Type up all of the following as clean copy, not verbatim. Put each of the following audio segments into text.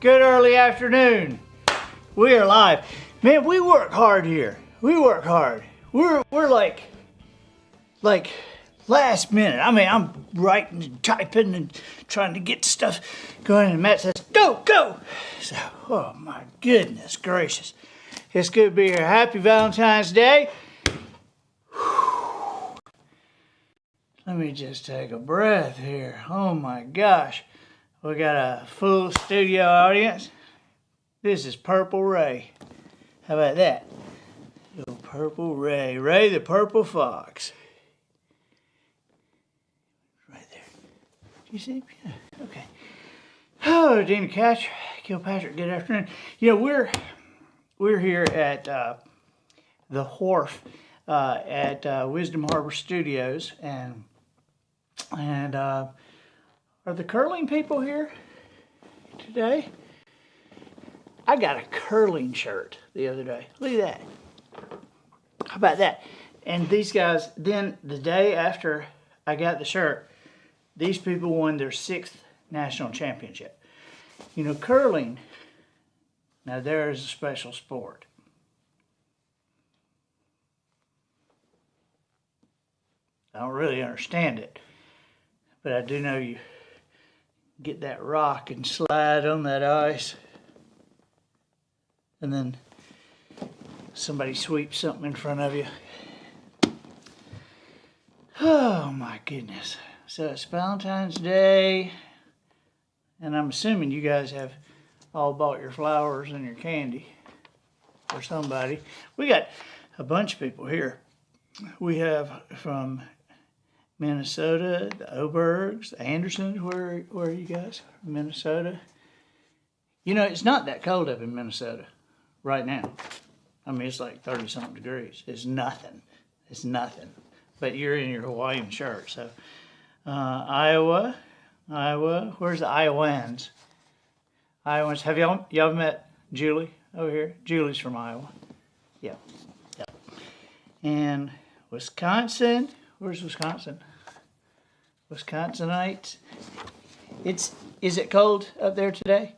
Good early afternoon. We are live. Man, we work hard here. We work hard. We're like last minute. I mean, I'm writing and typing and trying to get stuff going, and Matt says, go. So, oh my goodness gracious. It's good to be here. Happy Valentine's Day. Let me just take a breath here. Oh my gosh. We got a full studio audience. This is Purple Ray. How about that? Little Purple Ray. Ray the Purple Fox. Right there. Do you see him? Yeah. Okay. Oh, Dina Kilpatrick, good afternoon. You know, we're here at the Wharf at Wisdom Harbor Studios, and are the curling people here today? I got a curling shirt the other day. Look at that. How about that? And these guys, then the day after I got the shirt, these people won their 6th national championship. You know, curling, now there is a special sport. I don't really understand it, but I do know you get that rock and slide on that ice, and then somebody sweeps something in front of you. Oh my goodness. So it's Valentine's Day, and I'm assuming you guys have all bought your flowers and your candy for somebody. We got a bunch of people here. We have from Minnesota, the Obergs, the Andersons. Where are you guys? Minnesota. You know, it's not that cold up in Minnesota right now. I mean, it's like 30-something degrees. It's nothing. It's nothing. But you're in your Hawaiian shirt. So, Iowa. Where's the Iowans? Have y'all met Julie over here? Julie's from Iowa. Yeah. And Wisconsin. Where's Wisconsin? Wisconsinites. Is it cold up there today?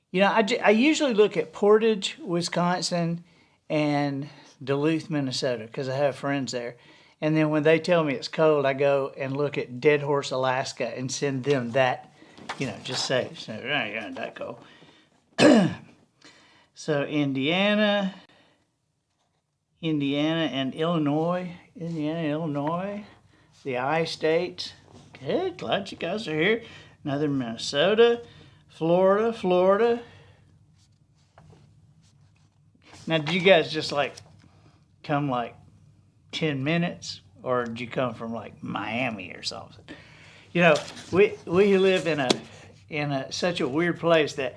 You know, I usually look at Portage, Wisconsin, and Duluth, Minnesota, because I have friends there. And then when they tell me it's cold, I go and look at Dead Horse, Alaska, and send them that, you know, just say, yeah, that cold. So Indiana, and Illinois, the I-states. Good, glad you guys are here. Another Minnesota, Florida. Now, did you guys just come 10 minutes, or did you come from Miami or something? You know, we live in such a weird place that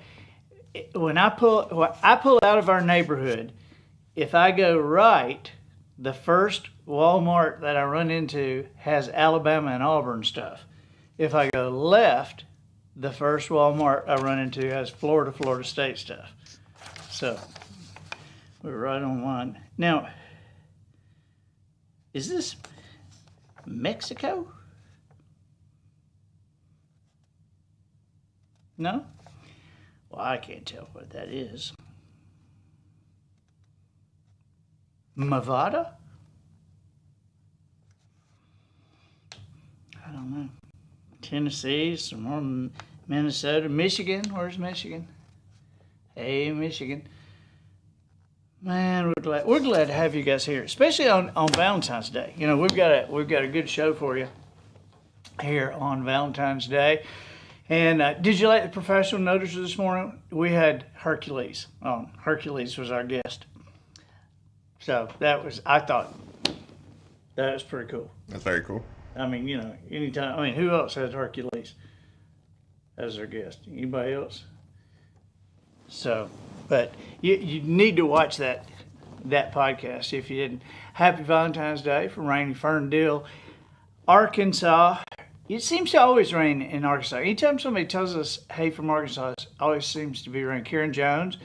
when I pull out of our neighborhood, if I go right, the first Walmart that I run into has Alabama and Auburn stuff. If I go left, the first Walmart I run into has Florida State stuff. So we're right on line. Now, is this Mexico? No? Well, I can't tell what that is. Nevada? I don't know. Tennessee, some more Minnesota, Michigan. Where's Michigan? Hey, Michigan. Man, we're glad to have you guys here, especially on Valentine's Day. You know, we've got a good show for you here on Valentine's Day. And did you like the professional notices this morning? We had Hercules on. Hercules was our guest. So I thought that was pretty cool. That's very cool. I mean, you know, anytime. I mean, who else has Hercules as their guest? Anybody else? So, but you need to watch that podcast if you didn't. Happy Valentine's Day from rainy Ferndale, Arkansas. It seems to always rain in Arkansas. Anytime somebody tells us, hey, from Arkansas, it always seems to be rain. Karen Jones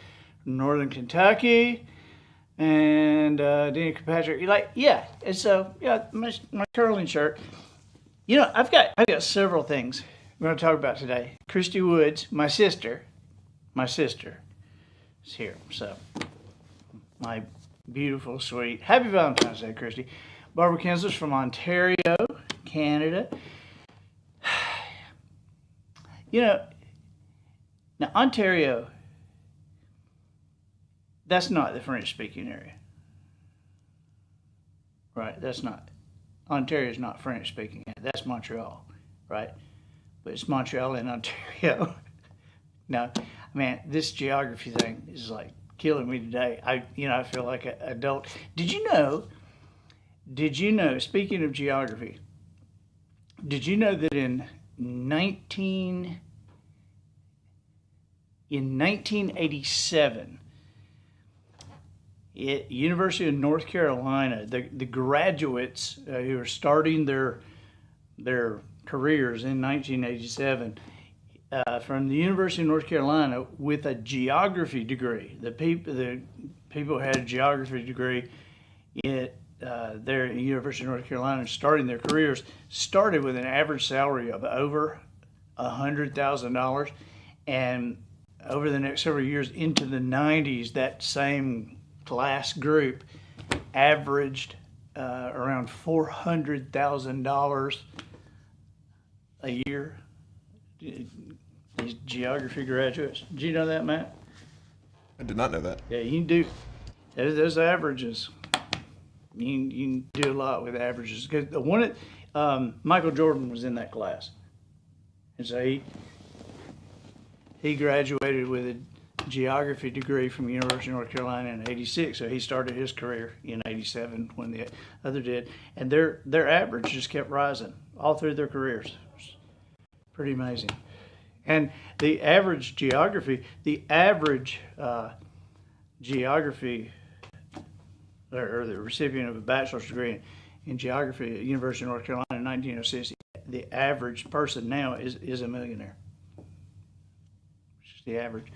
from Northern Kentucky. And Dina Kilpatrick, and so my curling shirt. You know, I've got several things we're going to talk about today. Christy Woods, my sister, my sister is here. So, my beautiful, sweet, happy Valentine's Day, Christy. Barbara Kinsler's from Ontario, Canada. You know, now Ontario, that's not the French-speaking area. Right, that's not. Ontario's not French-speaking. That's Montreal, right? But it's Montreal and Ontario. Now, man, this geography thing is like killing me today. I feel like an adult. Did you know, speaking of geography, did you know that in 1987, at University of North Carolina, the graduates who are starting their careers in 1987 from the University of North Carolina with a geography degree. The people who had a geography degree there at the University of North Carolina starting their careers started with an average salary of over $100,000, and over the next several years into the 90s, that same class group averaged around $400,000 a year. These geography graduates. Did you know that, Matt? I did not know that. Yeah, you can do those averages. You can do a lot with averages. Because Michael Jordan was in that class, and so he graduated with a geography degree from the University of North Carolina in '86. So he started his career in '87 when the other did, and their average just kept rising all through their careers. It's pretty amazing. And the average geography, or the recipient of a bachelor's degree in geography at the University of North Carolina in 1906, the average person now is a millionaire. Which is the average.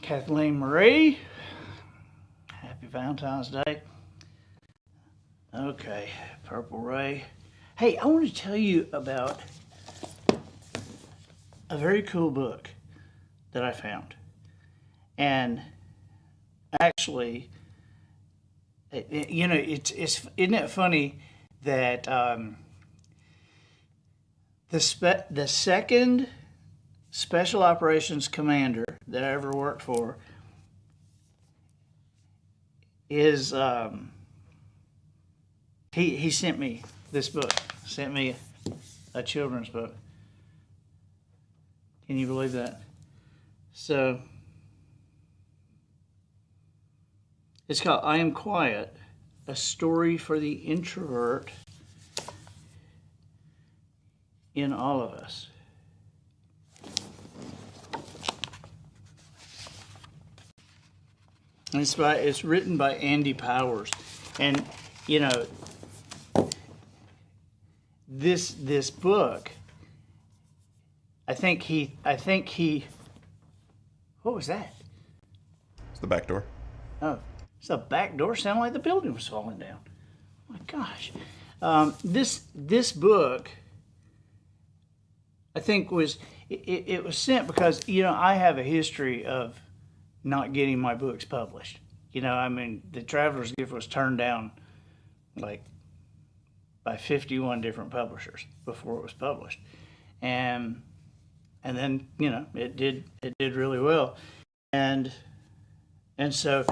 Kathleen Marie, happy Valentine's Day. Okay, Purple Ray. Hey, I want to tell you about a very cool book that I found. And actually, it's isn't it funny that the second special operations commander that I ever worked for is he sent me this book, sent me a children's book. Can you believe that? So it's called I Am Quiet, a story for the introvert in all of us. And it's written by Andy Powers. And, this book, I think he, what was that? It's the back door. Oh, it's the back door. Sounded like the building was falling down. Oh my gosh. This book, I think it was sent because, I have a history of not getting my books published. The Traveler's Gift was turned down by 51 different publishers before it was published. And then, it did really well. And so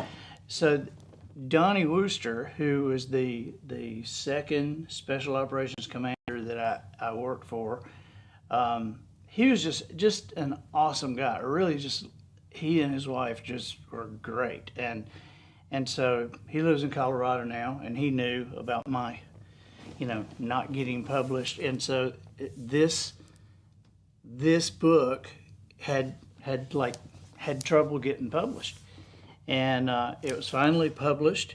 Donnie Wooster, who was the second Special Operations Commander that I worked for, he was just an awesome guy. Really, he and his wife just were great. And so he lives in Colorado now, and he knew about my, not getting published. And so this book had trouble getting published. And it was finally published.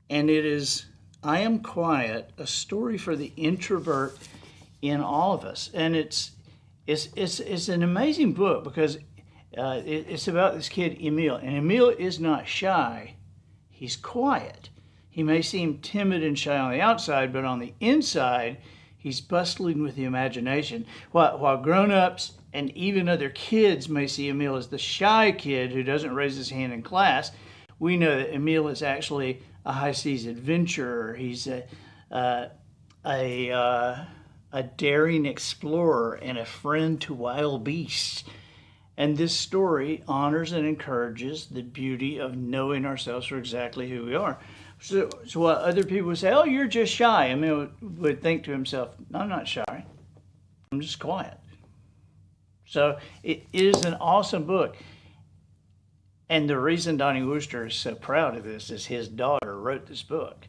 And it is I Am Quiet, a story for the introvert in all of us. And it's an amazing book because it's about this kid, Emil. And Emil is not shy. He's quiet. He may seem timid and shy on the outside, but on the inside, he's bustling with the imagination. While grown-ups and even other kids may see Emil as the shy kid who doesn't raise his hand in class, we know that Emil is actually a high seas adventurer. He's a daring explorer and a friend to wild beasts. And this story honors and encourages the beauty of knowing ourselves for exactly who we are. So while other people would say, oh, you're just shy, Emil would think to himself, no, I'm not shy. I'm just quiet. So it is an awesome book. And the reason Donnie Wooster is so proud of this is his daughter wrote this book.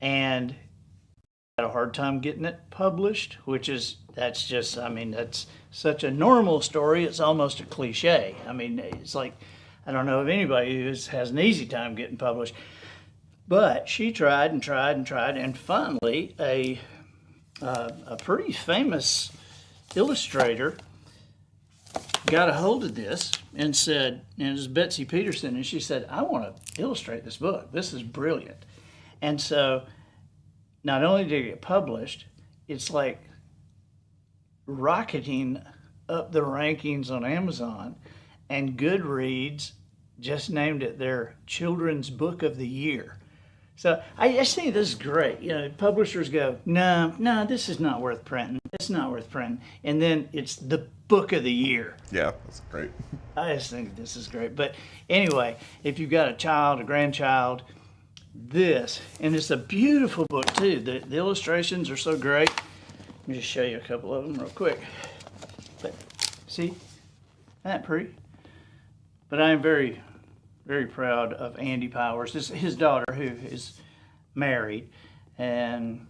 And had a hard time getting it published, that's such a normal story, it's almost a cliche. I mean, it's like, I don't know of anybody who has an easy time getting published. But she tried and tried and tried, and finally a pretty famous illustrator got a hold of this and said, and it was Betsy Peterson, and she said, I want to illustrate this book. This is brilliant. And so not only did it get published, it's like rocketing up the rankings on Amazon, and Goodreads just named it their Children's Book of the Year. So I just think this is great. You know, publishers go, no, this is not worth printing. It's not worth printing. And then it's the book of the year. Yeah, that's great. I just think this is great. But anyway, if you've got a child, a grandchild, this, and it's a beautiful book too. The illustrations are so great. Let me just show you a couple of them real quick. But see, isn't that pretty? But I am very, very proud of Andy Powers. This is his daughter who is married. And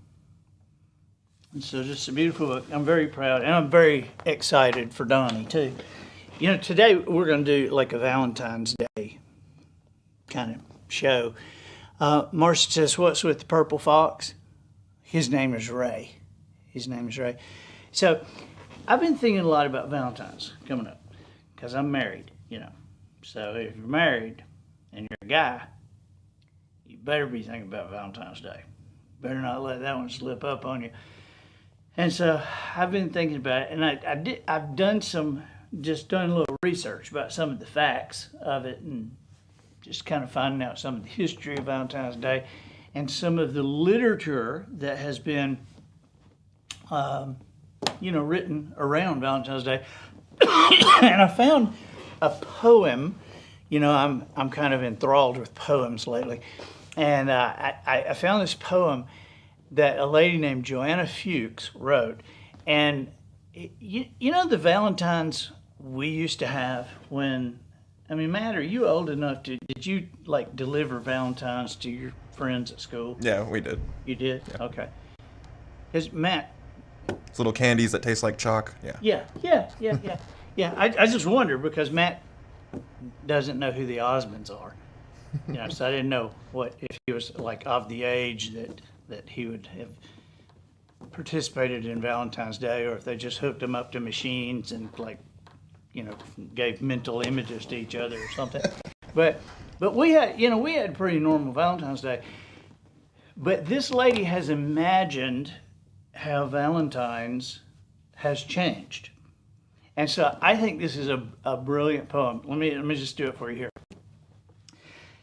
so just a beautiful book. I'm very proud, and I'm very excited for Donnie too. You know, today we're going to do like a Valentine's Day kind of show. Marcia says, what's with the purple fox? His name is Ray. His name is Ray. So I've been thinking a lot about Valentine's coming up because I'm married, you know. So if you're married and you're a guy, you better be thinking about Valentine's Day. Better not let that one slip up on you. And so I've been thinking about it, and I've done a little research about some of the facts of it, and just kind of finding out some of the history of Valentine's Day and some of the literature that has been, written around Valentine's Day. And I found a poem. You know, I'm kind of enthralled with poems lately, and I found this poem that a lady named Joanna Fuchs wrote. And you know the Valentines we used to have when, I mean, Matt, are you old enough did you like deliver Valentines to your friends at school? Yeah, we did. You did? Yeah. Okay. Because Matt. It's little candies that taste like chalk. Yeah. Yeah. I just wonder because Matt doesn't know who the Osmonds are. You know, so I didn't know if he was like of the age that he would have participated in Valentine's Day, or if they just hooked him up to machines and gave mental images to each other or something. But we had pretty normal Valentine's Day. But this lady has imagined how Valentine's has changed. And so I think this is a brilliant poem. Let me just do it for you here.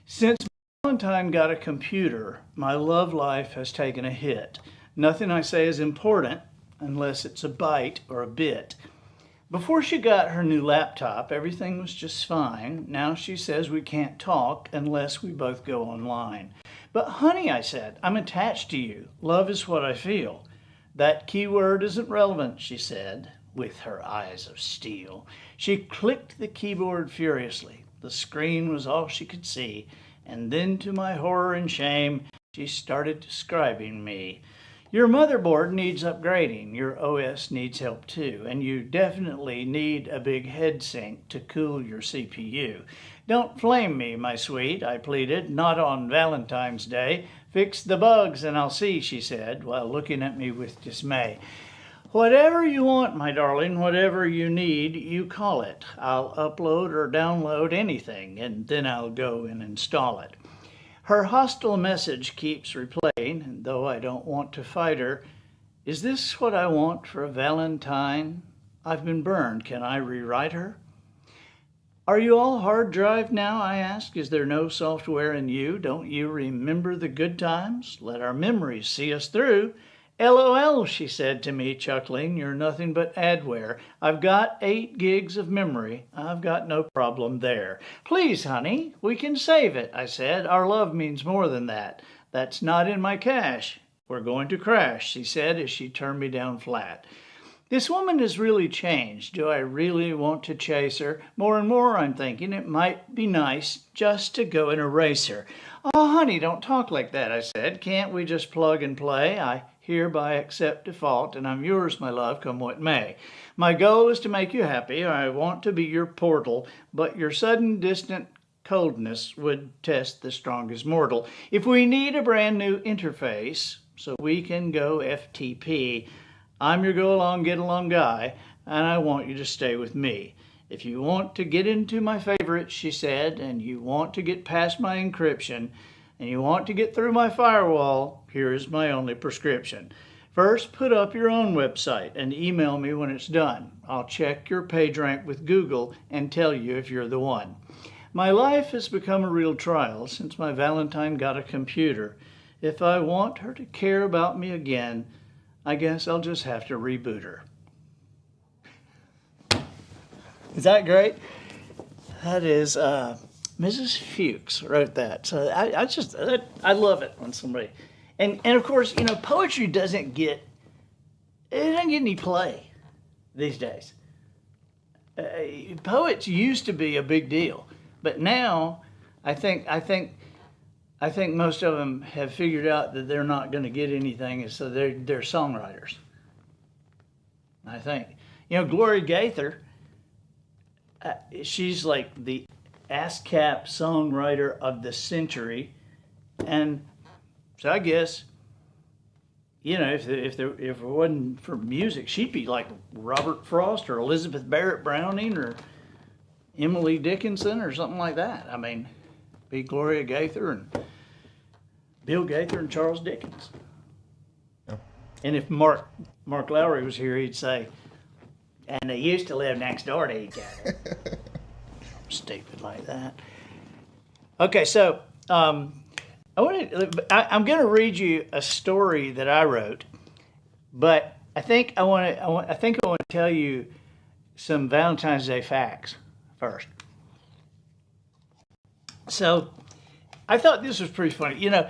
Since Valentine got a computer, my love life has taken a hit. Nothing I say is important unless it's a byte or a bit. Before she got her new laptop, everything was just fine. Now she says we can't talk unless we both go online. But honey, I said, I'm attached to you. Love is what I feel. That keyword isn't relevant, she said, with her eyes of steel. She clicked the keyboard furiously. The screen was all she could see. And then, to my horror and shame, she started describing me. Your motherboard needs upgrading. Your OS needs help too. And you definitely need a big heatsink to cool your CPU. Don't flame me, my sweet, I pleaded. Not on Valentine's Day. Fix the bugs and I'll see, she said, while looking at me with dismay. Whatever you want, my darling, whatever you need, you call it. I'll upload or download anything, and then I'll go and install it. Her hostile message keeps replaying, and though I don't want to fight her, is this what I want for a Valentine? I've been burned. Can I rewrite her? Are you all hard drive now, I ask? Is there no software in you? Don't you remember the good times? Let our memories see us through. LOL, she said to me, chuckling, you're nothing but adware. I've got 8 gigs of memory. I've got no problem there. Please, honey, we can save it, I said. Our love means more than that. That's not in my cache. We're going to crash, she said as she turned me down flat. This woman has really changed. Do I really want to chase her? More and more I'm thinking it might be nice just to go and erase her. Oh, honey, don't talk like that, I said. Can't we just plug and play? I hereby accept default, and I'm yours, my love, come what may. My goal is to make you happy. I want to be your portal, but your sudden distant coldness would test the strongest mortal. If we need a brand new interface so we can go FTP, I'm your go-along, get-along guy, and I want you to stay with me. If you want to get into my favorites, she said, and you want to get past my encryption, and you want to get through my firewall, here is my only prescription. First, put up your own website and email me when it's done. I'll check your page rank with Google and tell you if you're the one. My life has become a real trial since my Valentine got a computer. If I want her to care about me again, I guess I'll just have to reboot her. Is that great? That is, Mrs. Fuchs wrote that. So I love it when somebody, and of course, you know, poetry doesn't get any play these days. Poets used to be a big deal, but now I think most of them have figured out that they're not going to get anything, and so they're songwriters. I think, you know, Gloria Gaither, she's like the ASCAP songwriter of the century, and so I guess, you know, if it wasn't for music, she'd be like Robert Frost or Elizabeth Barrett Browning or Emily Dickinson or something like that. I mean, be Gloria Gaither and Bill Gaither and Charles Dickens. Yeah. And if Mark Lowry was here, he'd say, and they used to live next door to each other. Stupid like that. Okay, so I'm going to read you a story that I wrote, but I think I want to tell you some Valentine's Day facts first. So I thought this was pretty funny. You know,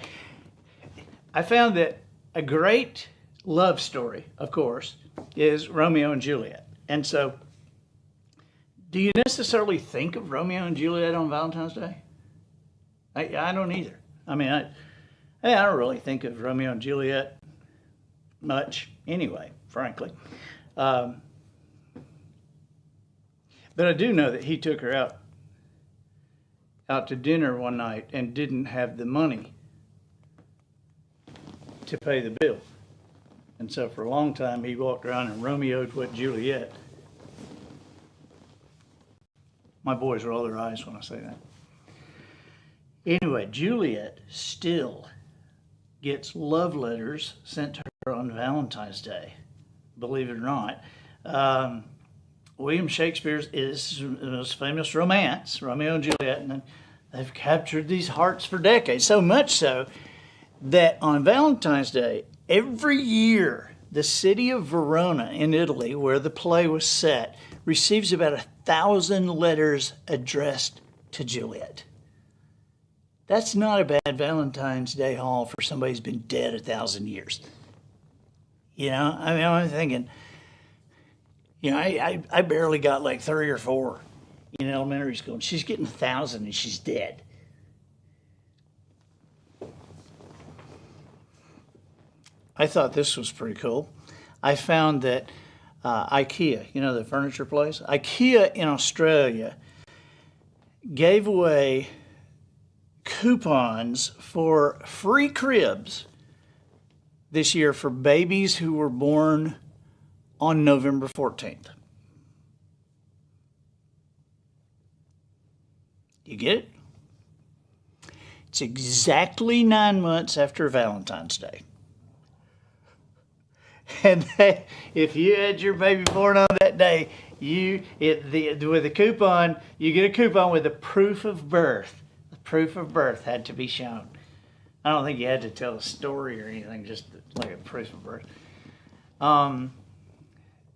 I found that a great love story, of course, is Romeo and Juliet. And so, do you necessarily think of Romeo and Juliet on Valentine's Day? I don't either. I mean, I don't really think of Romeo and Juliet much anyway, frankly. But I do know that he took her out to dinner one night and didn't have the money to pay the bill. And so for a long time, he walked around and Romeo'd what Juliet. My boys roll their eyes when I say that. Anyway, Juliet still gets love letters sent to her on Valentine's Day, believe it or not. William Shakespeare's is the most famous romance, Romeo and Juliet, and they've captured these hearts for decades, so much so that on Valentine's Day, every year, the city of Verona in Italy, where the play was set, receives about 1,000 letters addressed to Juliet. That's not a bad Valentine's Day haul for somebody who's been dead 1,000 years. You know, I mean, I'm thinking, you know, I barely got like 3 or 4 in elementary school, and she's getting 1,000 and she's dead. I thought this was pretty cool. I found that IKEA, you know, the furniture place, IKEA in Australia gave away coupons for free cribs this year for babies who were born on November 14th. You get it? It's exactly 9 months after Valentine's Day. And if you had your baby born on that day, with a coupon, you get a coupon with a proof of birth. The proof of birth had to be shown. I don't think you had to tell a story or anything, just like a proof of birth. I'm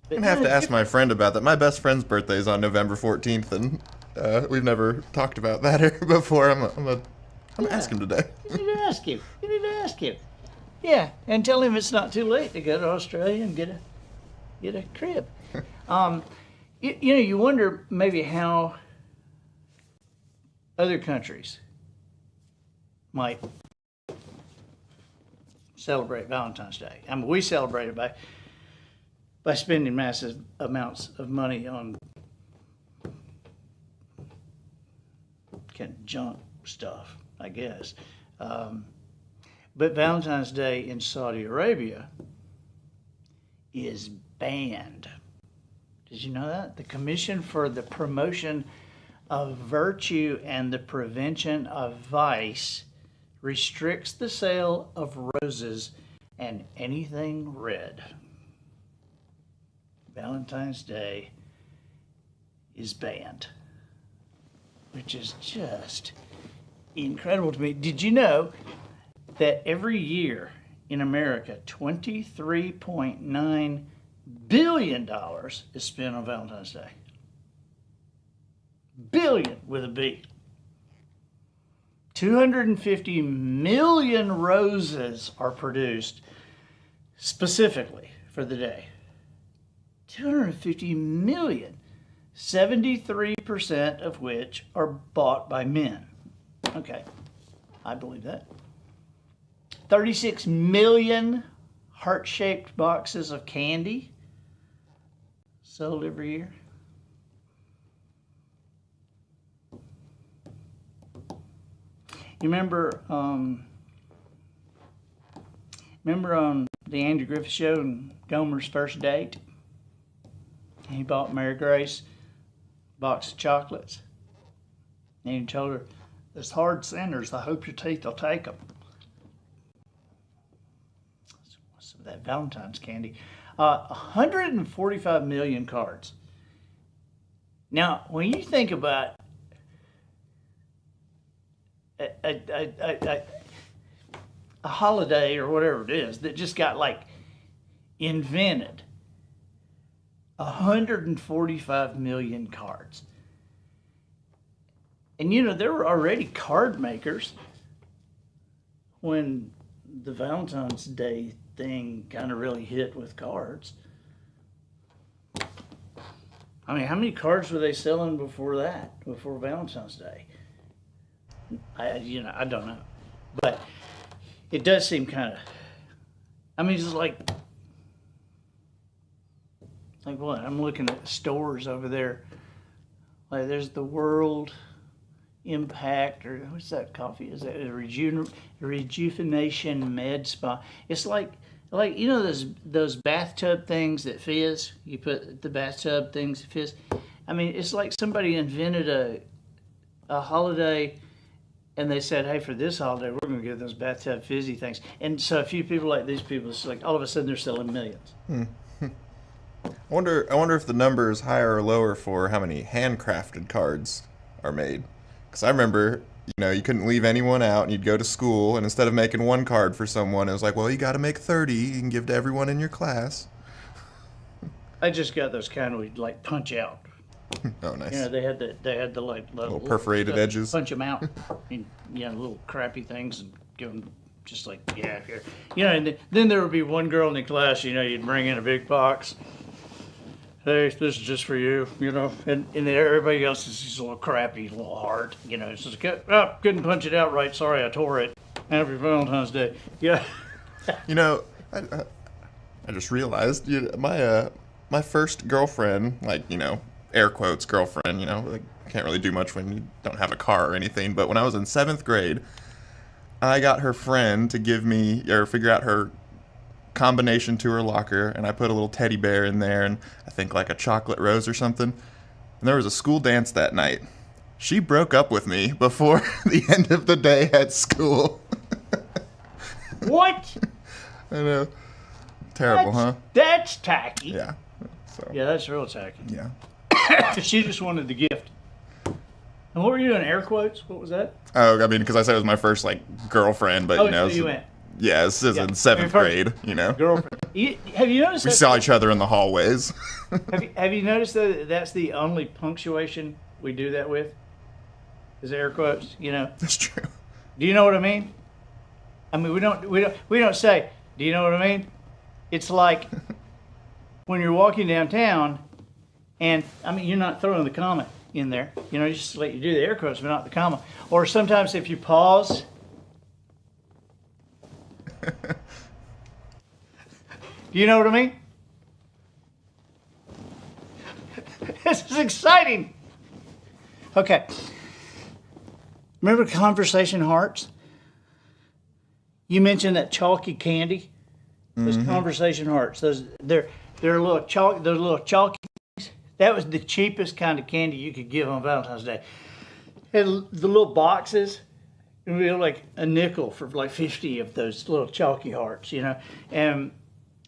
going to have to ask my friend about that. My best friend's birthday is on November 14th, and we've never talked about that before. I'm gonna ask him today. You need to ask him. Yeah, and tell him it's not too late to go to Australia and get a crib. You wonder maybe how other countries might celebrate Valentine's Day. I mean, we celebrate it by spending massive amounts of money on kind of junk stuff, I guess. But Valentine's Day in Saudi Arabia is banned. Did you know that? The Commission for the Promotion of Virtue and the Prevention of Vice restricts the sale of roses and anything red. Valentine's Day is banned, which is just incredible to me. Did you know that every year in America, $23.9 billion is spent on Valentine's Day? Billion with a B. 250 million roses are produced specifically for the day. 250 million. 73% of which are bought by men. Okay, I believe that. 36 million heart-shaped boxes of candy sold every year. You remember on the Andrew Griffith Show and Gomer's first date? He bought Mary Grace a box of chocolates. And he told her, "There's hard centers. I hope your teeth will take them." What's that Valentine's candy? 145 million cards. Now, when you think about a holiday or whatever it is that just got like invented, 145 million cards. And there were already card makers when the Valentine's Day thing kind of really hit with cards. I mean, how many cards were they selling before that, before Valentine's Day? I don't know. But it does seem kind of, I mean, it's like what? I'm looking at the stores over there. Like there's the World Impact, or what's that coffee? Is that a Rejuvenation Med Spa? It's like those bathtub things that fizz. You put the bathtub things that fizz. I mean, it's like somebody invented a holiday, and they said, "Hey, for this holiday, we're going to give those bathtub fizzy things." And so a few people like these people, it's like all of a sudden they're selling millions. I wonder if the number is higher or lower for how many handcrafted cards are made. Because I remember, you couldn't leave anyone out, and you'd go to school, and instead of making one card for someone, it was like, well, you got to make 30. You can give to everyone in your class. I just got those kind of like punch out. Oh, nice. They had the like little perforated edges. Punch them out, and little crappy things, and give them just like here. And then there would be one girl in the class. You'd bring in a big box. Hey, this is just for you, and then everybody else is this little crappy little heart, It's just, couldn't punch it out right. Sorry, I tore it. Happy Valentine's Day. Yeah. I just realized my first girlfriend, air quotes girlfriend, I can't really do much when you don't have a car or anything. But when I was in 7th grade, I got her friend to give me or figure out her combination to her locker, and I put a little teddy bear in there, and I think like a chocolate rose or something. And there was a school dance that night. She broke up with me before the end of the day at school. What? I know. Terrible, huh? That's tacky. Yeah. So. Yeah, that's real tacky. Yeah. She just wanted the gift. And what were you doing? Air quotes? What was that? Oh, I mean, because I said it was my first like girlfriend, but Oh, you know, so you went. yeah, this is in Yeah. 7th grade. You know, Girlfriend. Have you noticed we that? saw each other in the hallways. Have you noticed that that's the only punctuation we do that with? Is air quotes? You know? That's true. Do you know what I mean? I mean, we don't say. Do you know what I mean? It's like when you're walking downtown, and I mean, you're not throwing the comma in there. You know, you just let you do the air quotes, but not the comma. Or sometimes if you pause. Do you know what I mean? This is exciting. Okay. Remember Conversation Hearts? You mentioned that chalky candy. Those Conversation Hearts. They're little chalk. Those little chalky. That was the cheapest kind of candy you could give on Valentine's Day. Had the little boxes. It would be like a nickel for like 50 of those little chalky hearts, you know, and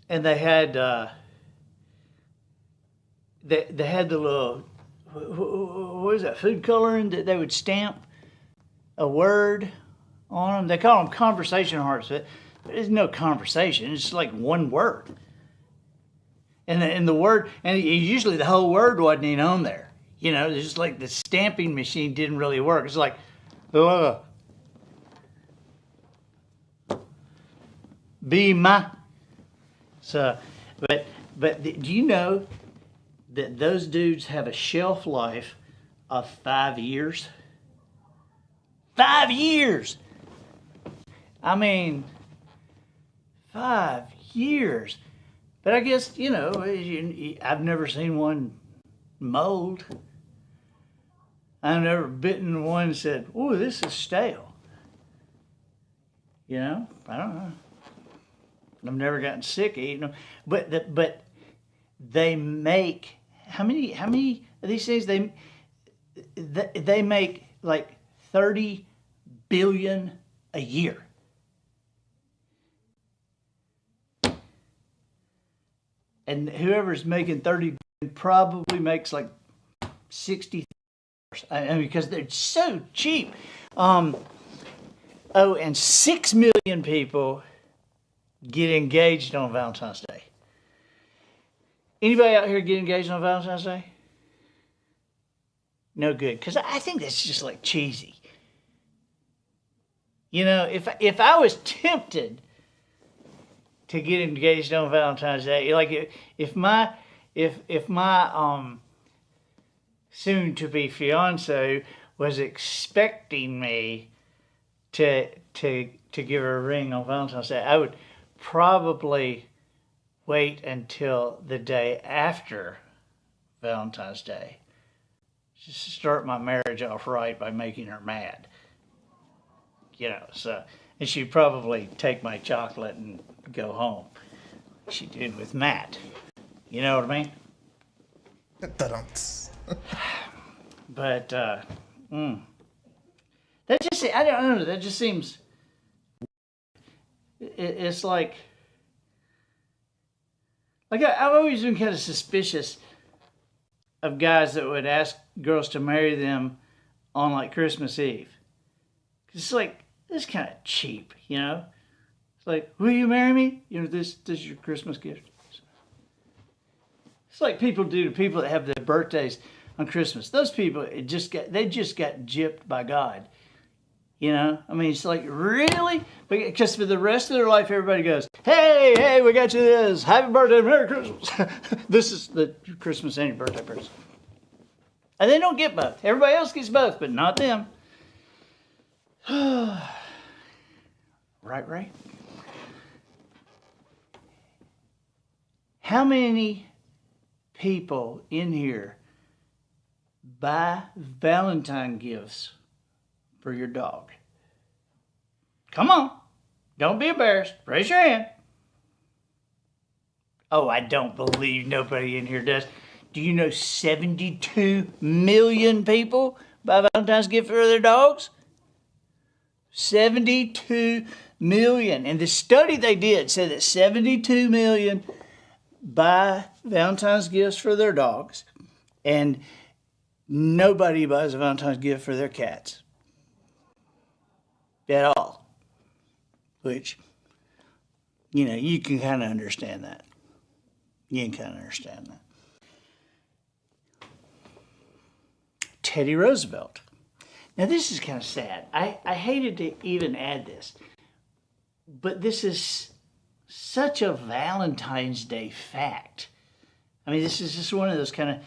they had they had the little what is that food coloring that they would stamp a word on them. They call them conversation hearts, but there's no conversation. It's like one word, and the word, and usually the whole word wasn't even on there. You know, it's just like the stamping machine didn't really work. It's like, be my. So, but do you know that those dudes have a shelf life of 5 years? 5 years. I mean, 5 years. But I guess, you know, I've never seen one mold. I've never bitten one and said, "Oh, this is stale." You know, I don't know. I've never gotten sick eating them, but they make how many of these things they make like 30 billion a year. And whoever's making 30 billion probably makes like 60. I mean, because they're so cheap. Oh, and 6 million people get engaged on Valentine's Day. Anybody out here get engaged on Valentine's Day? No good, because I think that's just like cheesy. You know, if I was tempted to get engaged on Valentine's Day, like if my soon to be fiance was expecting me to give her a ring on Valentine's Day, I would probably wait until the day after Valentine's Day. Just to start my marriage off right by making her mad. You know, so, and she'd probably take my chocolate and go home. She did with Matt. You know what I mean? But, that just, I don't know, that just seems, it's like I've always been kind of suspicious of guys that would ask girls to marry them on like Christmas Eve. 'Cause it's like, this is kind of cheap, you know? It's like, will you marry me? You know, this is your Christmas gift. It's like people do to people that have their birthdays on Christmas. Those people, they just got gypped by God. You know? I mean, it's like, really? Because for the rest of their life, everybody goes, hey, we got you this. Happy birthday, Merry Christmas. This is the Christmas and your birthday present. And they don't get both. Everybody else gets both, but not them. Right, Ray? How many people in here buy Valentine gifts for your dog? Come on. Don't be embarrassed. Raise your hand. Oh, I don't believe nobody in here does. Do you know 72 million people buy Valentine's gift for their dogs? 72 million. And the study they did said that 72 million buy Valentine's gifts for their dogs, and nobody buys a Valentine's gift for their cats at all. Which, you can kind of understand that. You can kind of understand that. Teddy Roosevelt. Now, this is kind of sad. I hated to even add this, but this is such a Valentine's Day fact. I mean, this is just one of those kind of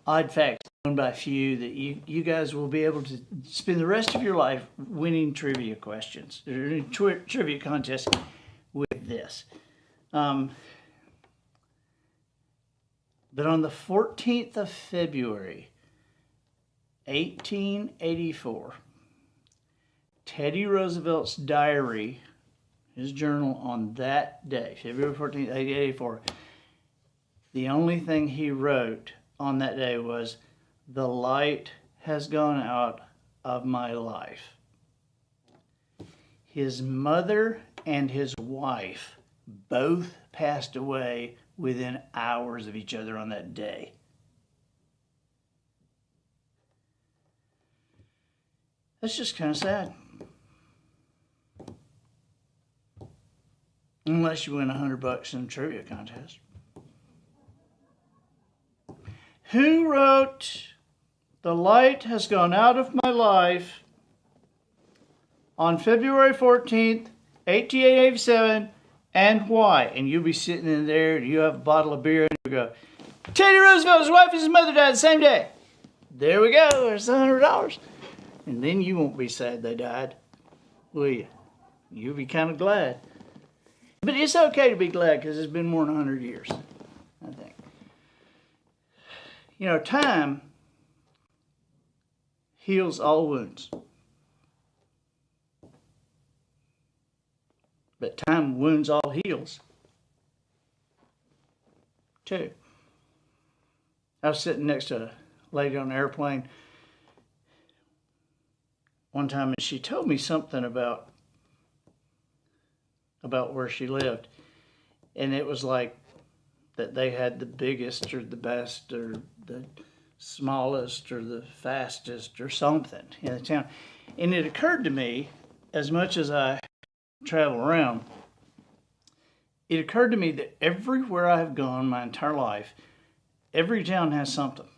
odd facts known by few that you guys will be able to spend the rest of your life winning trivia questions, or trivia contests with this. But on the 14th of February, 1884, Teddy Roosevelt's diary, his journal on that day, February 14th, 1884, the only thing he wrote on that day was, "The light has gone out of my life." His mother and his wife both passed away within hours of each other on that day. That's just kind of sad. Unless you win $100 in a trivia contest. Who wrote "The light has gone out of my life" on February 14th, 1887, and why? And you'll be sitting in there, and you have a bottle of beer, and you go, "Teddy Roosevelt's wife and his mother died the same day." There we go, there's $100. And then you won't be sad they died, will you? You'll be kind of glad. But it's okay to be glad, because it's been more than 100 years, I think. Time heals all wounds. But time wounds all heals, too. I was sitting next to a lady on an airplane one time, and she told me something about where she lived. And it was like that they had the biggest or the best or the smallest or the fastest or something in the town. And it occurred to me, as much as I travel around, it occurred to me that everywhere I have gone my entire life, every town has something.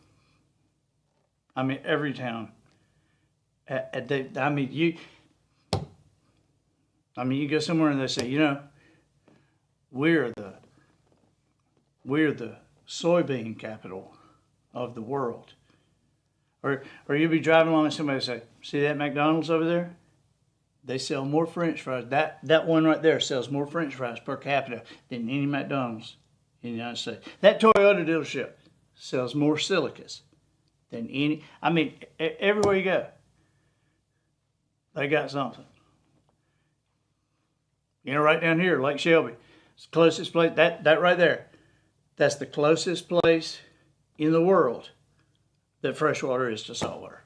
I mean, every town. You go somewhere and they say, we're the soybean capital of the world. Or you'll be driving along and somebody will say, "See that McDonald's over there? They sell more French fries. That one right there sells more French fries per capita than any McDonald's in the United States. That Toyota dealership sells more silicas than any." I mean, everywhere you go, they got something. Right down here, Lake Shelby, it's the closest place. That right there, that's the closest place in the world that freshwater is to saltwater.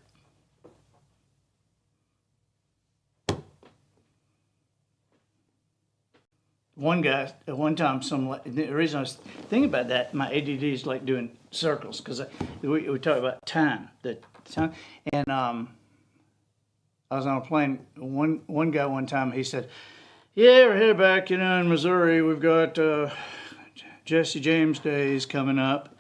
One guy, at one time, the reason I was thinking about that, my ADD is like doing circles, because we talk about time. And I was on a plane. One guy one time, he said, "Yeah, we're headed back, in Missouri. We've got Jesse James Days coming up."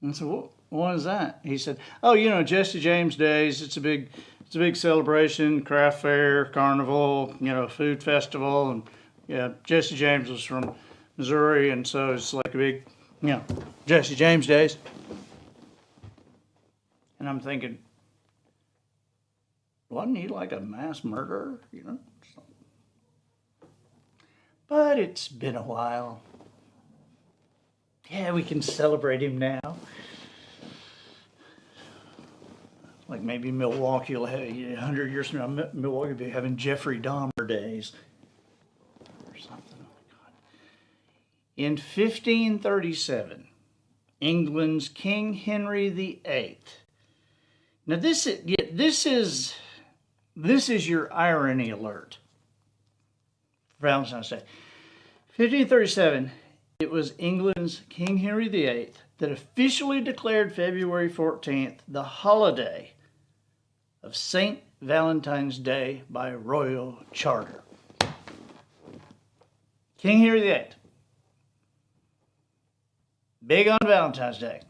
And I said, "What is that?" He said, "Oh, Jesse James Days. It's a big celebration, craft fair, carnival, food festival, and Jesse James was from Missouri, and so it's like a big, Jesse James Days." And I'm thinking, wasn't he like a mass murderer, But it's been a while. Yeah, we can celebrate him now. Like maybe Milwaukee will have, 100 years from now, Milwaukee will be having Jeffrey Dahmer days or something. Oh my God. In 1537, England's King Henry VIII. Now this is this is your irony alert for Valentine's Day. 1537, it was England's King Henry VIII that officially declared February 14th the holiday of St. Valentine's Day by royal charter. King Henry VIII. Big on Valentine's Day.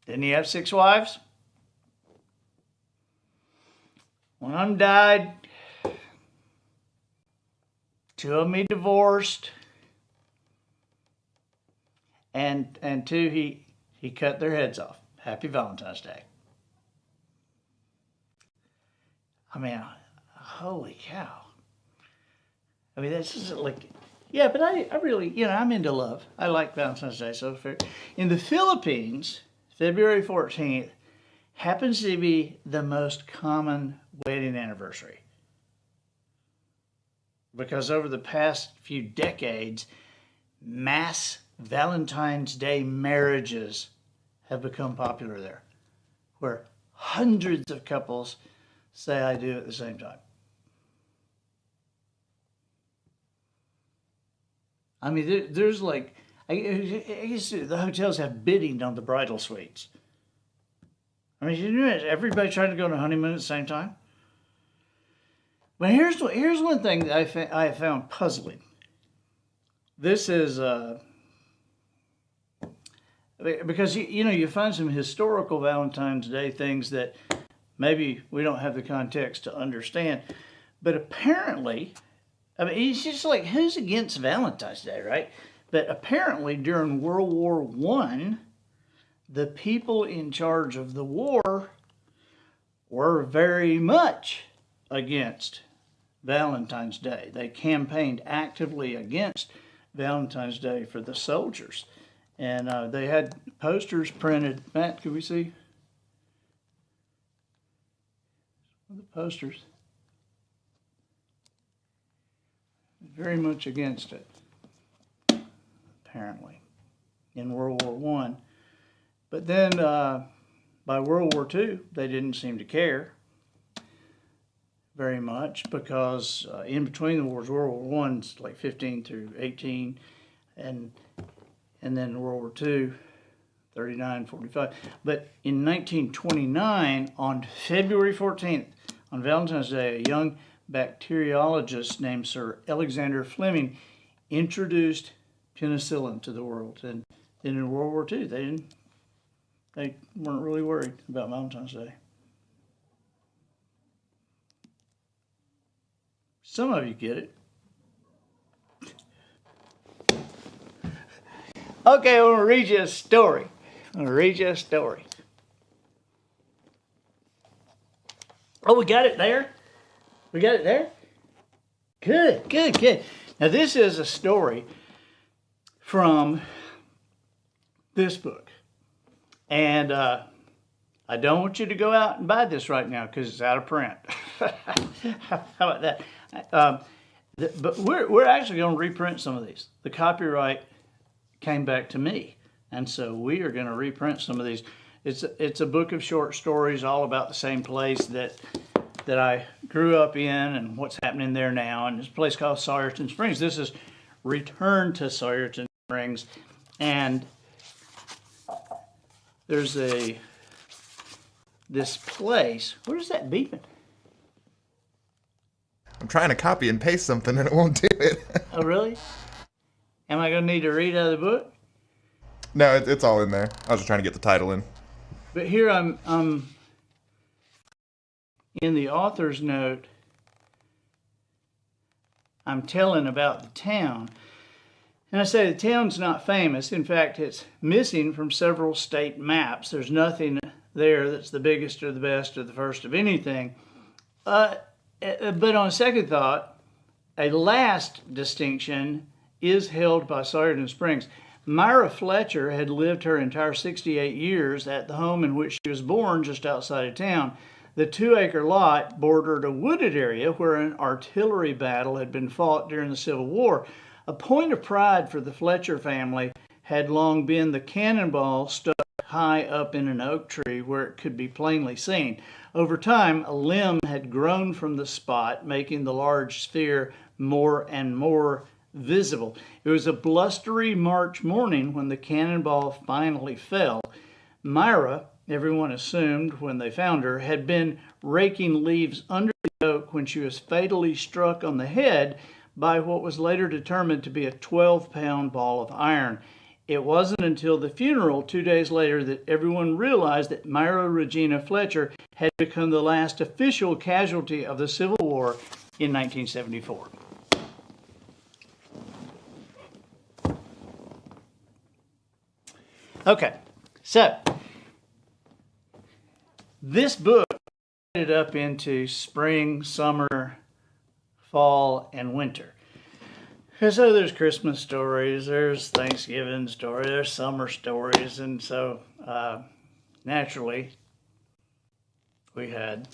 Didn't he have 6 wives? One of them died. 2 of them he divorced. And 2 he cut their heads off. Happy Valentine's Day. I mean, holy cow. I mean, that's just like, yeah, but I really, I'm into love. I like Valentine's Day. So in the Philippines, February 14th happens to be the most common wedding anniversary. Because over the past few decades, mass Valentine's Day marriages have become popular there, where hundreds of couples say I do at the same time. I mean, there's like, I guess the hotels have bidding on the bridal suites. I mean, you know, everybody trying to go on a honeymoon at the same time. But here's one thing that I have found puzzling. This is because you find some historical Valentine's Day things that maybe we don't have the context to understand, but apparently, I mean, it's just like, who's against Valentine's Day, right? But apparently during World War I, the people in charge of the war were very much against Valentine's Day. They campaigned actively against Valentine's Day for the soldiers. And they had posters printed. Matt, can we see the posters? Very much against it, apparently, in World War I. But then by World War II, they didn't seem to care very much, because in between the wars, World War I's like 15 through 18, and then World War II, 39, 45. But in 1929, on February 14th, on Valentine's Day, a young bacteriologist named Sir Alexander Fleming introduced penicillin to the world. And then in World War II, they weren't really worried about Valentine's Day. Some of you get it. Okay, I'm going to read you a story. Oh, we got it there? We got it there? Good. Now, this is a story from this book. And I don't want you to go out and buy this right now because it's out of print. How about that? But we're actually going to reprint some of these. The copyright came back to me, and so we are going to reprint some of these. It's a book of short stories all about the same place that I grew up in and what's happening there now. And it's a place called Sawyerton Springs. This is Return to Sawyerton Springs, and there's this place. What is that beeping? I'm trying to copy and paste something and it won't do it. Oh, really? Am I going to need to read out of the book? No, it's all in there. I was just trying to get the title in. But here I'm in the author's note, I'm telling about the town. And I say the town's not famous. In fact, it's missing from several state maps. There's nothing there that's the biggest or the best or the first of anything. But on second thought, a last distinction is held by Sawyerton Springs. Myra Fletcher had lived her entire 68 years at the home in which she was born just outside of town. The 2-acre lot bordered a wooded area where an artillery battle had been fought during the Civil War. A point of pride for the Fletcher family had long been the cannonball stuck high up in an oak tree where it could be plainly seen. Over time, a limb had grown from the spot, making the large sphere more and more visible. It was a blustery March morning when the cannonball finally fell. Myra, everyone assumed when they found her, had been raking leaves under the oak when she was fatally struck on the head by what was later determined to be a 12-pound ball of iron. It wasn't until the funeral 2 days later that everyone realized that Myra Regina Fletcher had become the last official casualty of the Civil War in 1974. Okay, so this book divided up into spring, summer, fall, and winter. So there's Christmas stories, there's Thanksgiving stories, there's summer stories, and so naturally we had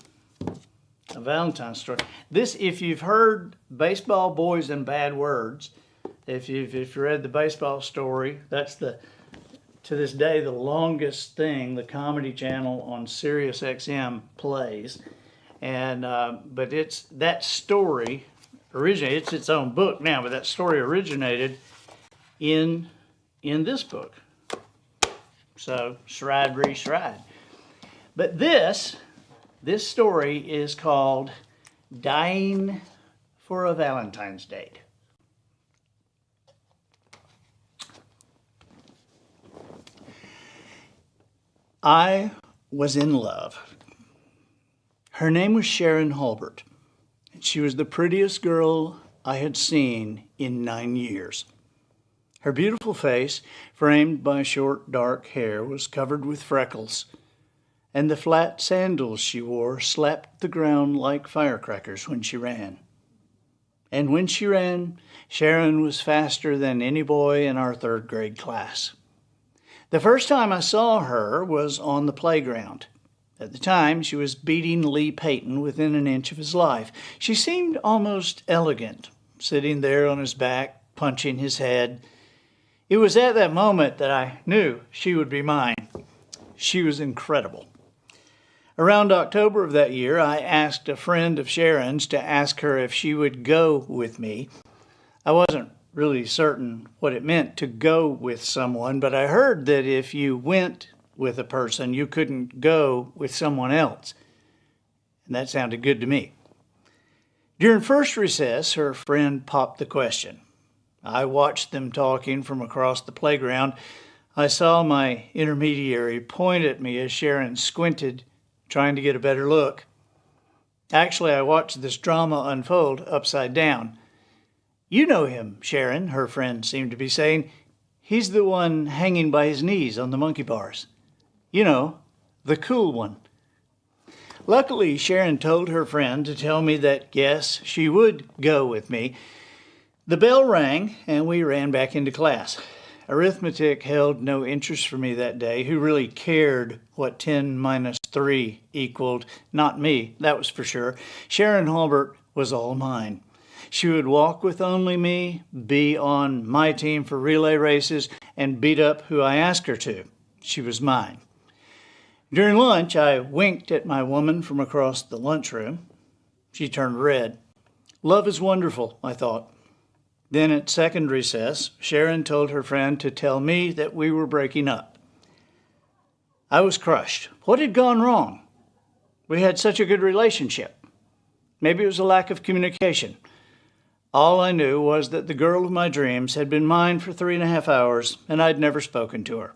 a Valentine's story. This, if you've heard Baseball Boys and Bad Words, if you've read the baseball story, that's to this day the longest thing the Comedy Channel on Sirius XM plays, and but it's that story. It's its own book now, but that story originated in this book. So, Shride re-shride. But this story is called Dying for a Valentine's Date. I was in love. Her name was Sharon Hulbert. She was the prettiest girl I had seen in 9 years. Her beautiful face, framed by short dark hair, was covered with freckles, and the flat sandals she wore slapped the ground like firecrackers when she ran. And when she ran, Sharon was faster than any boy in our third grade class. The first time I saw her was on the playground. At the time, she was beating Lee Payton within an inch of his life. She seemed almost elegant, sitting there on his back, punching his head. It was at that moment that I knew she would be mine. She was incredible. Around October of that year, I asked a friend of Sharon's to ask her if she would go with me. I wasn't really certain what it meant to go with someone, but I heard that if you went with a person, you couldn't go with someone else. And that sounded good to me. During first recess, her friend popped the question. I watched them talking from across the playground. I saw my intermediary point at me as Sharon squinted, trying to get a better look. Actually, I watched this drama unfold upside down. You know him, Sharon, her friend seemed to be saying. He's the one hanging by his knees on the monkey bars. You know, the cool one. Luckily, Sharon told her friend to tell me that, yes, she would go with me. The bell rang, and we ran back into class. Arithmetic held no interest for me that day. Who really cared what 10 minus 3 equaled? Not me, that was for sure. Sharon Hulbert was all mine. She would walk with only me, be on my team for relay races, and beat up who I asked her to. She was mine. During lunch, I winked at my woman from across the lunchroom. She turned red. Love is wonderful, I thought. Then at second recess, Sharon told her friend to tell me that we were breaking up. I was crushed. What had gone wrong? We had such a good relationship. Maybe it was a lack of communication. All I knew was that the girl of my dreams had been mine for 3.5 hours, and I'd never spoken to her.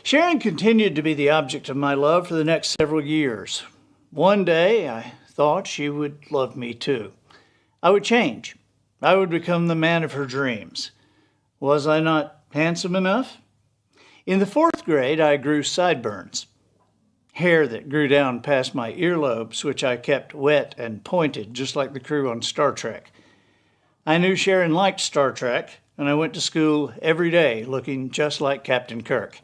Sharon continued to be the object of my love for the next several years. One day, I thought she would love me too. I would change. I would become the man of her dreams. Was I not handsome enough? In the 4th grade, I grew sideburns, hair that grew down past my earlobes, which I kept wet and pointed, just like the crew on Star Trek. I knew Sharon liked Star Trek, and I went to school every day looking just like Captain Kirk.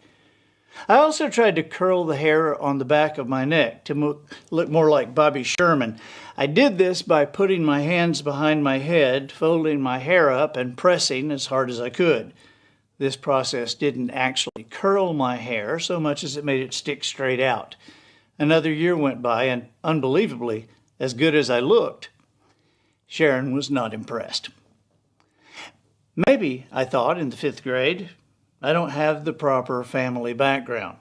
I also tried to curl the hair on the back of my neck to look more like Bobby Sherman. I did this by putting my hands behind my head, folding my hair up, and pressing as hard as I could. This process didn't actually curl my hair so much as it made it stick straight out. Another year went by, and unbelievably, as good as I looked, Sharon was not impressed. Maybe, I thought in the 5th grade, I don't have the proper family background.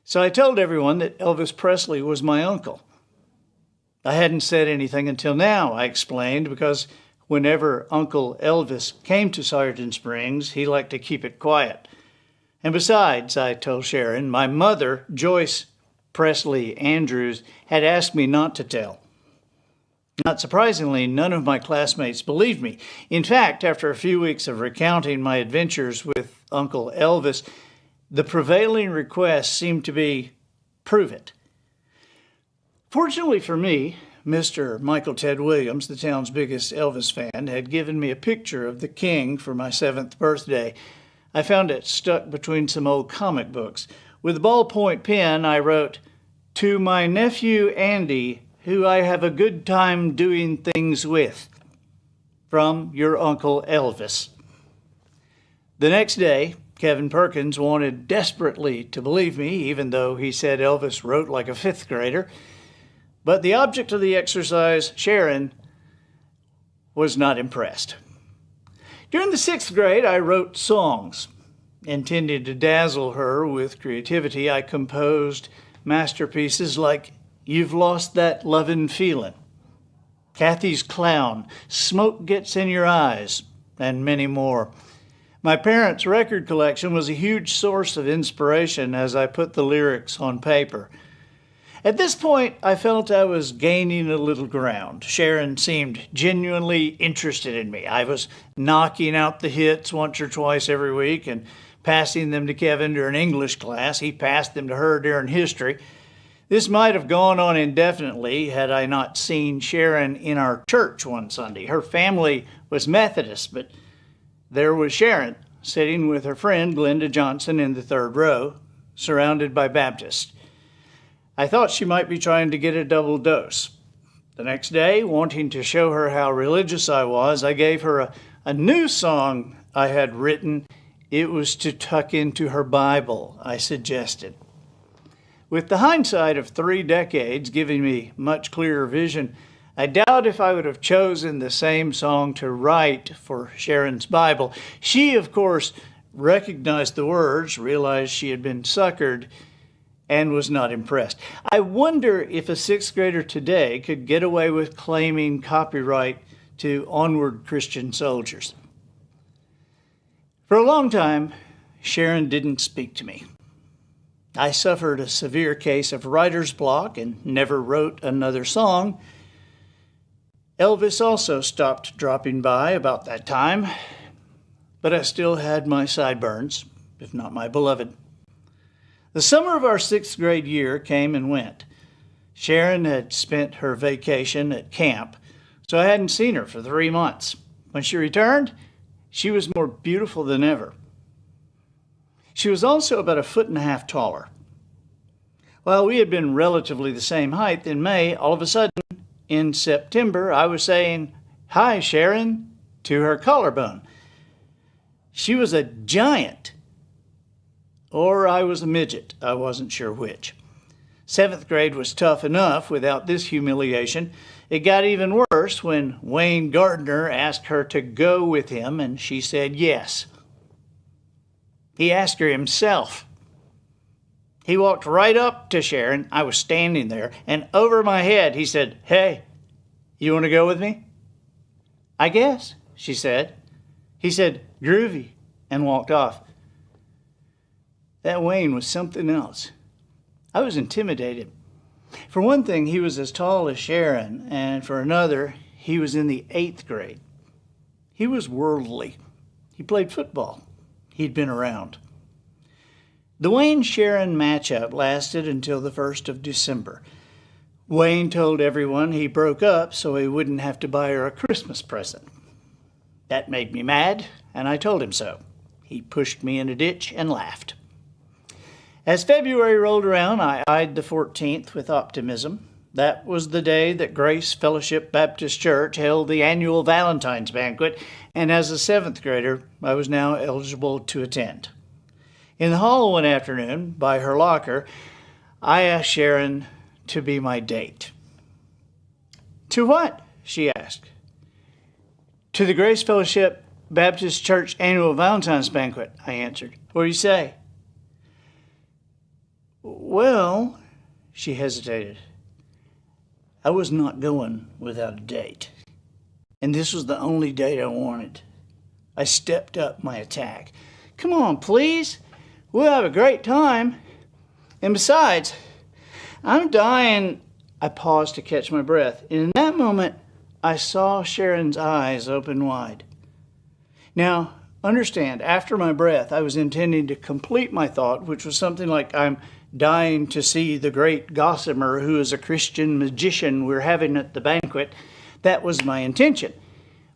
So I told everyone that Elvis Presley was my uncle. I hadn't said anything until now, I explained, because whenever Uncle Elvis came to Sargent Springs, he liked to keep it quiet. And besides, I told Sharon, my mother, Joyce Presley Andrews, had asked me not to tell. Not surprisingly, none of my classmates believed me. In fact, after a few weeks of recounting my adventures with Uncle Elvis, the prevailing request seemed to be, prove it. Fortunately for me, Mr. Michael Ted Williams, the town's biggest Elvis fan, had given me a picture of the King for my 7th birthday. I found it stuck between some old comic books. With a ballpoint pen, I wrote, "To my nephew Andy, who I have a good time doing things with. From your Uncle Elvis." The next day, Kevin Perkins wanted desperately to believe me, even though he said Elvis wrote like a 5th grader. But the object of the exercise, Sharon, was not impressed. During the 6th grade, I wrote songs. Intended to dazzle her with creativity, I composed masterpieces like "You've Lost That Lovin' Feelin'," "Kathy's Clown," "Smoke Gets in Your Eyes," and many more. My parents' record collection was a huge source of inspiration as I put the lyrics on paper. At this point, I felt I was gaining a little ground. Sharon seemed genuinely interested in me. I was knocking out the hits once or twice every week and passing them to Kevin during English class. He passed them to her during history. This might have gone on indefinitely had I not seen Sharon in our church one Sunday. Her family was Methodist, but there was Sharon sitting with her friend Glenda Johnson in the 3rd row, surrounded by Baptists. I thought she might be trying to get a double dose. The next day, wanting to show her how religious I was, I gave her a new song I had written. It was to tuck into her Bible, I suggested. With the hindsight of 3 decades giving me much clearer vision, I doubt if I would have chosen the same song to write for Sharon's Bible. She, of course, recognized the words, realized she had been suckered, and was not impressed. I wonder if a 6th grader today could get away with claiming copyright to Onward Christian Soldiers. For a long time, Sharon didn't speak to me. I suffered a severe case of writer's block and never wrote another song. Elvis also stopped dropping by about that time, but I still had my sideburns, if not my beloved. The summer of our 6th grade year came and went. Sharon had spent her vacation at camp, so I hadn't seen her for 3 months. When she returned, she was more beautiful than ever. She was also about 1.5 feet taller. While we had been relatively the same height in May, all of a sudden, in September, I was saying, "Hi, Sharon," to her collarbone. She was a giant. Or I was a midget. I wasn't sure which. 7th grade was tough enough without this humiliation. It got even worse when Wayne Gardner asked her to go with him, and she said yes. He asked her himself. He walked right up to Sharon. I was standing there, and over my head he said, "Hey, you want to go with me?" "I guess," she said. He said, "Groovy," and walked off. That Wayne was something else. I was intimidated. For one thing, he was as tall as Sharon, and for another, he was in the 8th grade. He was worldly. He played football. He'd been around. The Wayne-Sharon matchup lasted until the 1st of December. Wayne told everyone he broke up so he wouldn't have to buy her a Christmas present. That made me mad, and I told him so. He pushed me in a ditch and laughed. As February rolled around, I eyed the 14th with optimism. That was the day that Grace Fellowship Baptist Church held the annual Valentine's banquet, and as a seventh grader, I was now eligible to attend. In the hall one afternoon, by her locker, I asked Sharon to be my date. To what? She asked. To the Grace Fellowship Baptist Church annual Valentine's banquet, I answered. What do you say? Well, she hesitated. I was not going without a date, and this was the only date I wanted. I stepped up my attack. Come on, please. We'll have a great time. And besides, I'm dying. I paused to catch my breath. And in that moment, I saw Sharon's eyes open wide. Now, understand, after my breath, I was intending to complete my thought, which was something like, I'm dying to see the great Gossamer, who is a Christian magician we're having at the banquet. That was my intention.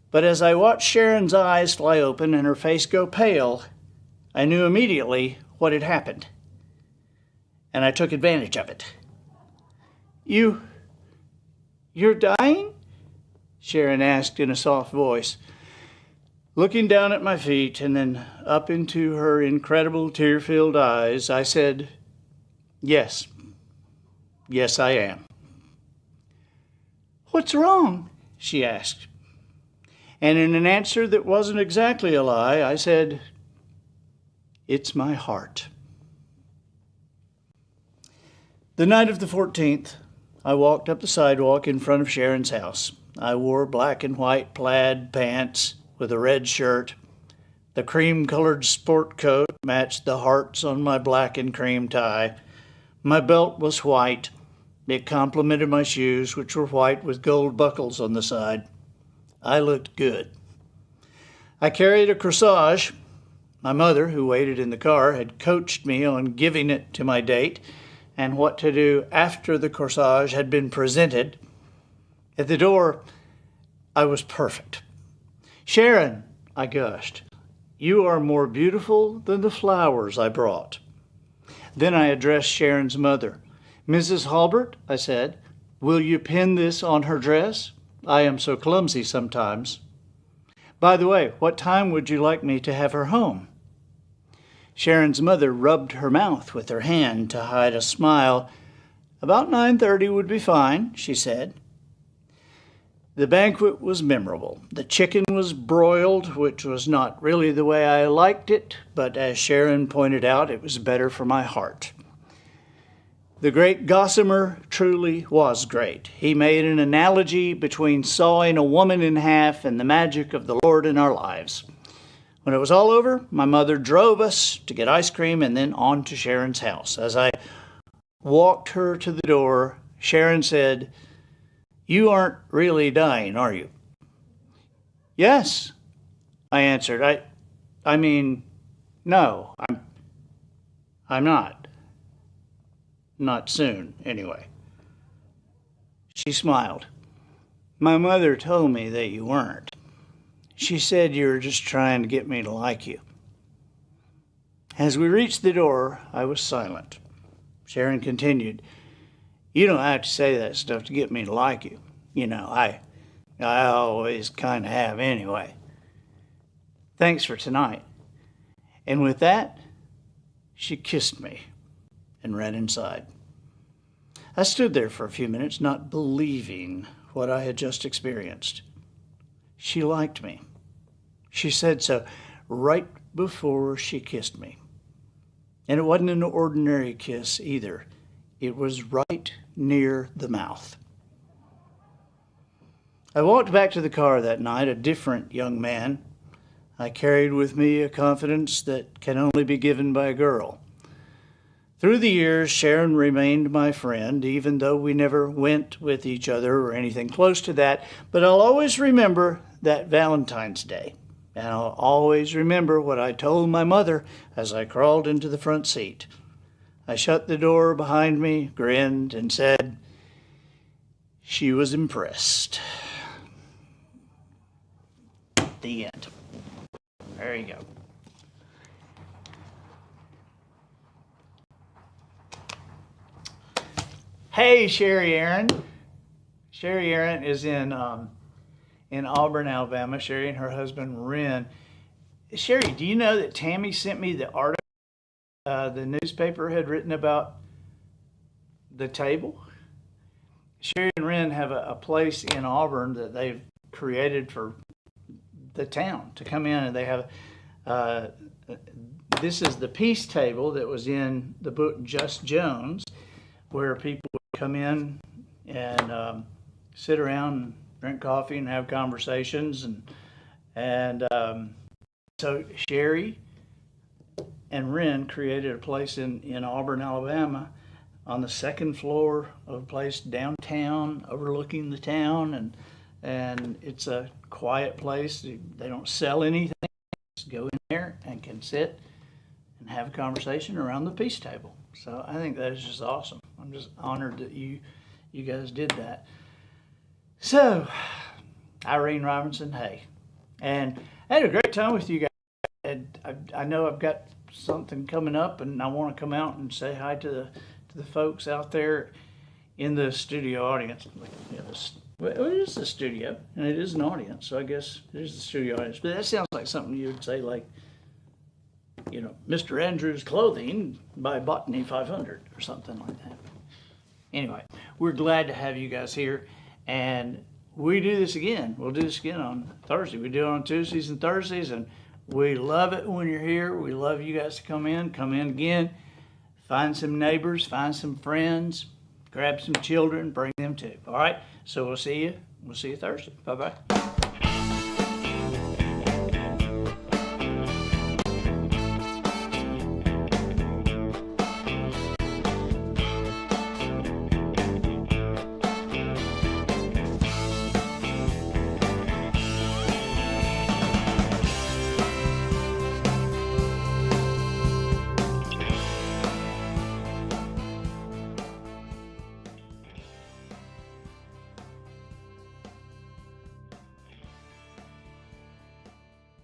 But as I watched Sharon's eyes fly open and her face go pale, I knew immediately what had happened. And I took advantage of it. You're dying? Sharon asked in a soft voice. Looking down at my feet and then up into her incredible tear-filled eyes, I said, Yes. Yes, I am. What's wrong? She asked. And in an answer that wasn't exactly a lie, I said, It's my heart. The night of the 14th, I walked up the sidewalk in front of Sharon's house. I wore black and white plaid pants with a red shirt. The cream-colored sport coat matched the hearts on my black and cream tie. My belt was white. It complemented my shoes, which were white with gold buckles on the side. I looked good. I carried a corsage. My mother, who waited in the car, had coached me on giving it to my date and what to do after the corsage had been presented. At the door, I was perfect. Sharon, I gushed, you are more beautiful than the flowers I brought. Then I addressed Sharon's mother. Mrs. Halbert, I said, will you pin this on her dress? I am so clumsy sometimes. By the way, what time would you like me to have her home? Sharon's mother rubbed her mouth with her hand to hide a smile. About 9:30 would be fine, she said. The banquet was memorable. The chicken was broiled, which was not really the way I liked it, but as Sharon pointed out, it was better for my heart. The great Gossamer truly was great. He made an analogy between sawing a woman in half and the magic of the Lord in our lives. When it was all over, my mother drove us to get ice cream and then on to Sharon's house. As I walked her to the door, Sharon said, You aren't really dying, are you? Yes, I answered. I mean, no, I'm not. Not soon, anyway. She smiled. My mother told me that you weren't. She said you were just trying to get me to like you. As we reached the door, I was silent. Sharon continued, You don't have to say that stuff to get me to like you. You know, I always kind of have anyway. Thanks for tonight. And with that, she kissed me and ran inside. I stood there for a few minutes, not believing what I had just experienced. She liked me. She said so right before she kissed me. And it wasn't an ordinary kiss either. It was right near the mouth. I walked back to the car that night, a different young man. I carried with me a confidence that can only be given by a girl. Through the years, Sharon remained my friend, even though we never went with each other or anything close to that. But I'll always remember that Valentine's Day. And I'll always remember what I told my mother as I crawled into the front seat. I shut the door behind me, grinned, and said she was impressed. The end. There you go. Hey, Sherry Aaron. Sherry Aaron is in Auburn, Alabama. Sherry and her husband, Ren. Sherry, do you know that Tammy sent me the article the newspaper had written about the table? Sherry and Ren have a place in Auburn that they've created for the town to come in, and they have this is the peace table that was in the book Just Jones, where people would come in and sit around and drink coffee and have conversations, and so Sherry and Ren created a place in Auburn, Alabama, on the second floor of a place downtown overlooking the town, and it's a quiet place. They don't sell anything. Just go in there and can sit and have a conversation around the peace table. So I think that is just awesome. I'm just honored that you guys did that. So, Irene Robinson, hey, and I had a great time with you guys. And I know I've got something coming up, and I want to come out and say hi to the folks out there in the studio audience. Well, it is the studio, and it is an audience, so I guess it is the studio audience. But that sounds like something you would say, like, you know, Mr. Andrews Clothing by Botany 500 or something like that. Anyway, we're glad to have you guys here, and we do this again. We'll do this again on Thursday. We do it on Tuesdays and Thursdays, and we love it when you're here. We love you guys to come in again, find some neighbors, find some friends, grab some children, bring them too. All right, so we'll see you Thursday. Bye-bye.